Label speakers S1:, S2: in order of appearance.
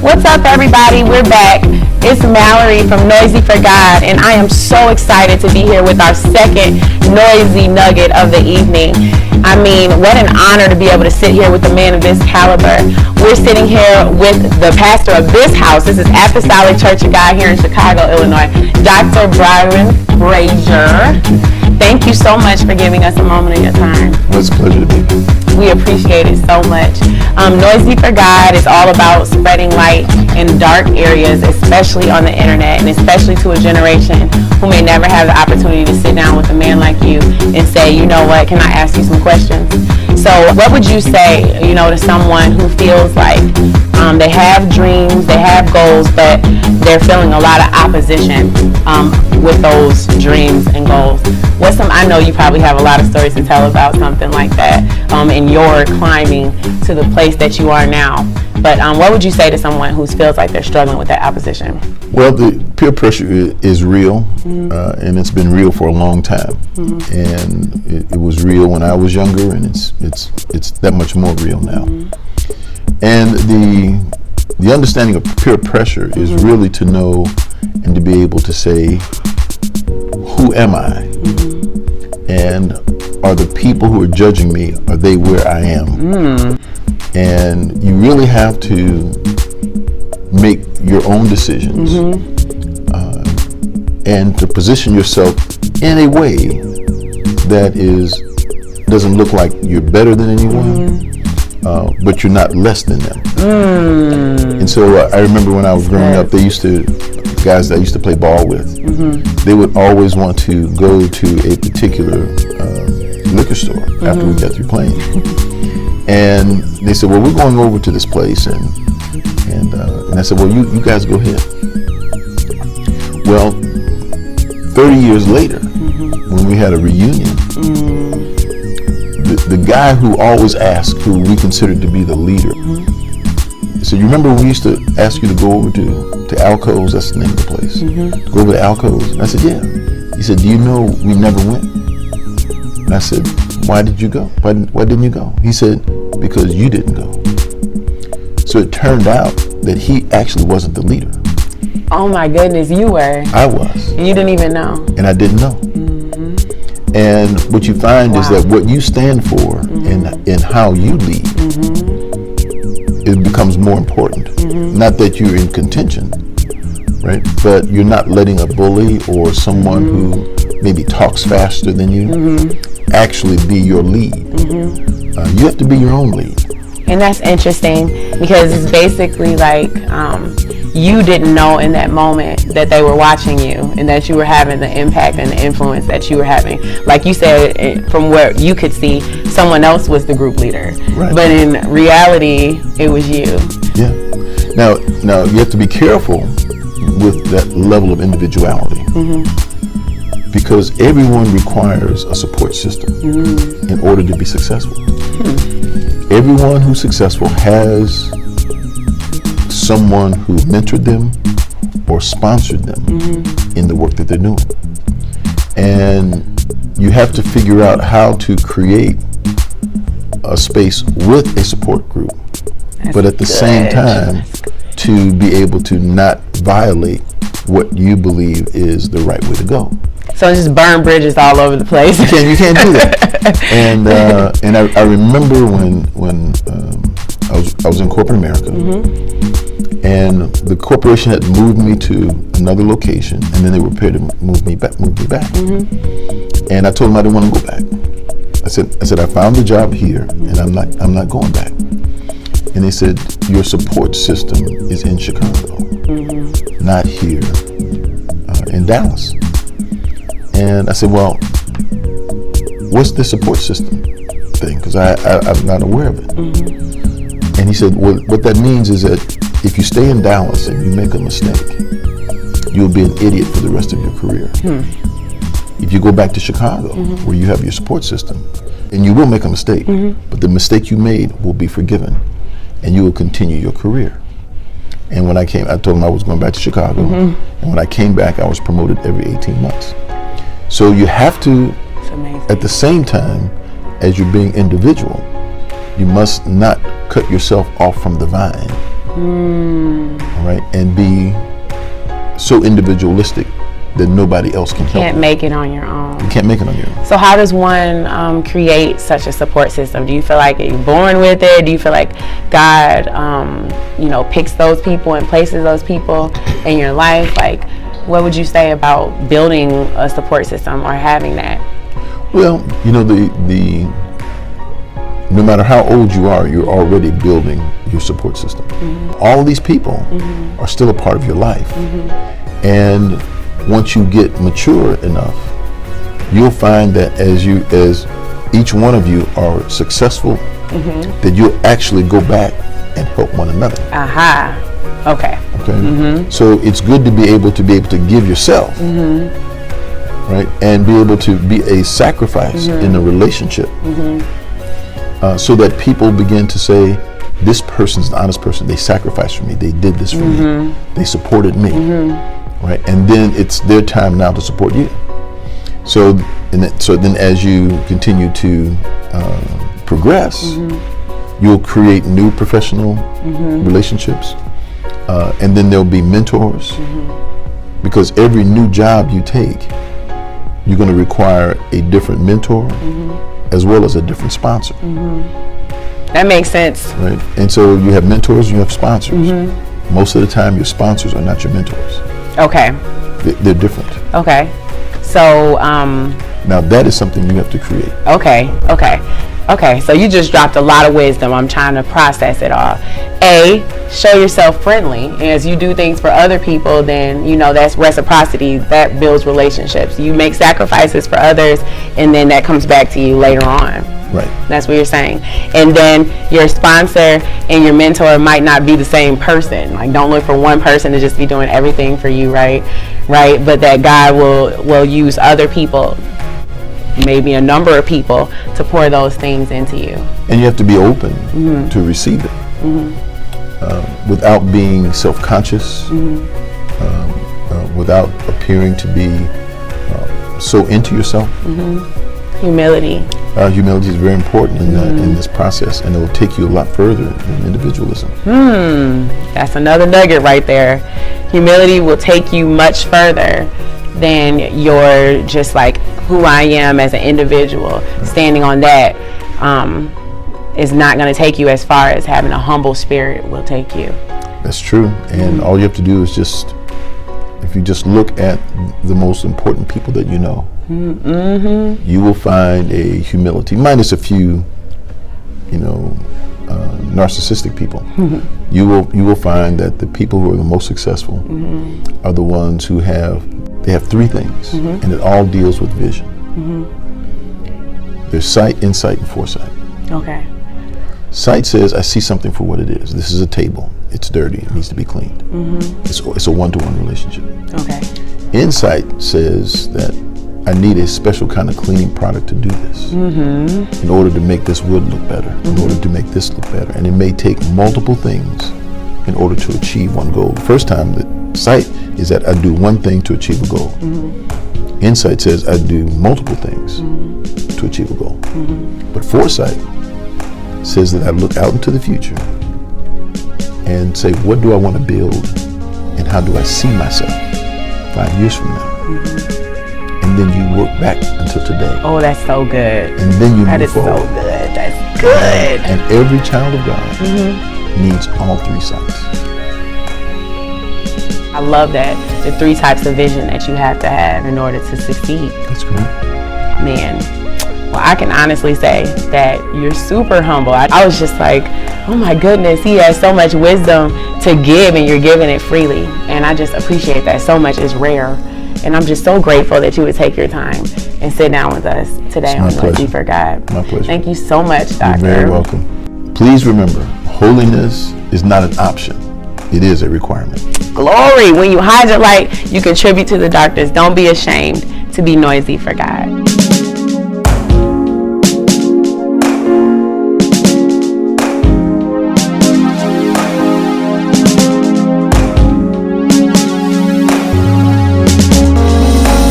S1: What's up, everybody? We're back. It's Mallory from Noisy for God, and I am so excited to be here with our second Noisy Nugget of the evening. I mean, what an honor to be able to sit here with a man of this caliber. We're sitting here with the pastor of this house. This is Apostolic Church of God here in Chicago, Illinois, Dr. Byron Brazier. Thank you so much for giving us a moment of your time.
S2: Well, it's a pleasure to be here.
S1: We appreciate it so much. Noisy for God is all about spreading light in dark areas, especially on the internet, and especially to a generation who may never have the opportunity to sit down with a man like you and say, you know what, can I ask you some questions? So what would you say, to someone who feels like they have dreams, they have goals, but they're feeling a lot of opposition with those dreams and goals? I know you probably have a lot of stories to tell about something like that in your climbing to the place that you are now. But what would you say to someone who feels like they're struggling with that opposition?
S2: Well, the peer pressure is real, and it's been real for a long time. And it was real when I was younger, and it's that much more real now. And the understanding of peer pressure is really to know and to be able to say, who am I? And are the people who are judging me, are they where I am? And you really have to make your own decisions and to position yourself in a way that doesn't look like you're better than anyone, but you're not less than them. And so I remember when I was growing up, guys that I used to play ball with, they would always want to go to a particular liquor store after we got through playing. And they said, well, we're going over to this place. And I said, well, you guys go ahead. Well, 30 years later, when we had a reunion, the guy who always asked, who we considered to be the leader, so you remember when we used to ask you to go over to Alco's, that's the name of the place, to go over to Alco's? And I said, yeah. He said, do you know we never went? And I said, why did you go? Why didn't you go? He said, because you didn't go. So it turned out that he actually wasn't the leader.
S1: Oh my goodness, you were.
S2: I was.
S1: You didn't even know.
S2: And I didn't know. And what you find is that what you stand for and how you lead, it becomes more important. Not that you're in contention, right? But you're not letting a bully or someone who maybe talks faster than you actually be your lead. You have to be your own lead.
S1: And that's interesting because it's basically like you didn't know in that moment that they were watching you and that you were having the impact and the influence that you were having. Like you said, from where you could see, someone else was the group leader. Right. But in reality, it was you.
S2: Yeah. Now you have to be careful with that level of individuality. Because everyone requires a support system in order to be successful. Everyone who's successful has someone who mentored them or sponsored them in the work that they're doing. And you have to figure out how to create a space with a support group, but at the same time to be able to not violate what you believe is the right way to go.
S1: So just burn bridges all over the place.
S2: You can't do that. And I remember when I was in corporate America, and the corporation had moved me to another location, and then they were prepared to move me back. And I told them I didn't want to go back. I said I found a job here, and I'm not going back. And they said, your support system is in Chicago, not here in Dallas. And I said, well, what's the support system? thing because I'm not aware of it. Mm-hmm. And he said, well, what that means is that if you stay in Dallas and you make a mistake, you'll be an idiot for the rest of your career. If you go back to Chicago, where you have your support system, and you will make a mistake, but the mistake you made will be forgiven, and you will continue your career. And when I told him I was going back to Chicago, and when I came back, I was promoted every 18 months. So you have to, at the same time as you're being individual, you must not cut yourself off from the vine, all right, and be so individualistic that nobody else can help you.
S1: Can't make it on your own.
S2: You can't make it on your own.
S1: So how does one create such a support system? Do you feel like you're born with it? Do you feel like God, picks those people and places those people in your life? Like, what would you say about building a support system or having that?
S2: Well, no matter how old you are, you're already building your support system. All of these people are still a part of your life. And once you get mature enough, you'll find that as each one of you are successful, that you'll actually go back and help one another.
S1: Okay.
S2: So it's good to be able to give yourself, right, and be able to be a sacrifice in a relationship, so that people begin to say, this person's an honest person. They sacrificed for me. They did this for me. They supported me, right? And then it's their time now to support you. So then as you continue to progress, you'll create new professional relationships, and then there'll be mentors, because every new job you take, you're going to require a different mentor as well as a different sponsor.
S1: That makes sense.
S2: Right, and so you have mentors and you have sponsors. Most of the time, your sponsors are not your mentors.
S1: Okay.
S2: They're different.
S1: Okay. So
S2: now that is something you have to create.
S1: Okay, so you just dropped a lot of wisdom. I'm trying to process it all. A, show yourself friendly. As you do things for other people, then, that's reciprocity. That builds relationships. You make sacrifices for others, and then that comes back to you later on.
S2: Right.
S1: That's what you're saying. And then your sponsor and your mentor might not be the same person. Like, don't look for one person to just be doing everything for you, right? But that God will use other people, maybe a number of people, to pour those things into you.
S2: And you have to be open to receive it, without being self-conscious, without appearing to be so into yourself.
S1: Humility.
S2: Humility is very important in this process, and it will take you a lot further than individualism.
S1: That's another nugget right there. Humility will take you much further than your just like who I am as an individual. Standing on that is not going to take you as far as having a humble spirit will take you.
S2: That's true. And all you have to do is if you just look at the most important people that you know, you will find a humility, minus a few, narcissistic people. You will find that the people who are the most successful are the ones who have three things, and it all deals with vision. There's sight, insight, and foresight.
S1: Okay.
S2: Sight says, I see something for what it is. This is a table. It's dirty. It needs to be cleaned. It's a one-to-one relationship.
S1: Okay.
S2: Insight says that I need a special kind of cleaning product to do this in order to make this wood look better, in order to make this look better. And it may take multiple things in order to achieve one goal. The first time, the sight is that I do one thing to achieve a goal. Insight says I do multiple things to achieve a goal. But foresight says that I look out into the future and say, what do I want to build, and how do I see myself 5 years from now? And then you work back until today.
S1: Oh, that's so good.
S2: And then you move forward.
S1: So good. That's good.
S2: And every child of God needs all three sights.
S1: I love that. The three types of vision that you have to have in order to succeed.
S2: That's correct.
S1: Man. Well, I can honestly say that you're super humble. I was just like, oh my goodness, he has so much wisdom to give, and you're giving it freely. And I just appreciate that so much. It's rare. And I'm just so grateful that you would take your time and sit down with us today on Noisy for God.
S2: My pleasure.
S1: Thank you so much, Doctor.
S2: You're very welcome. Please remember, holiness is not an option. It is a requirement.
S1: Glory. When you hide your light, you contribute to the darkness. Don't be ashamed to be noisy for God.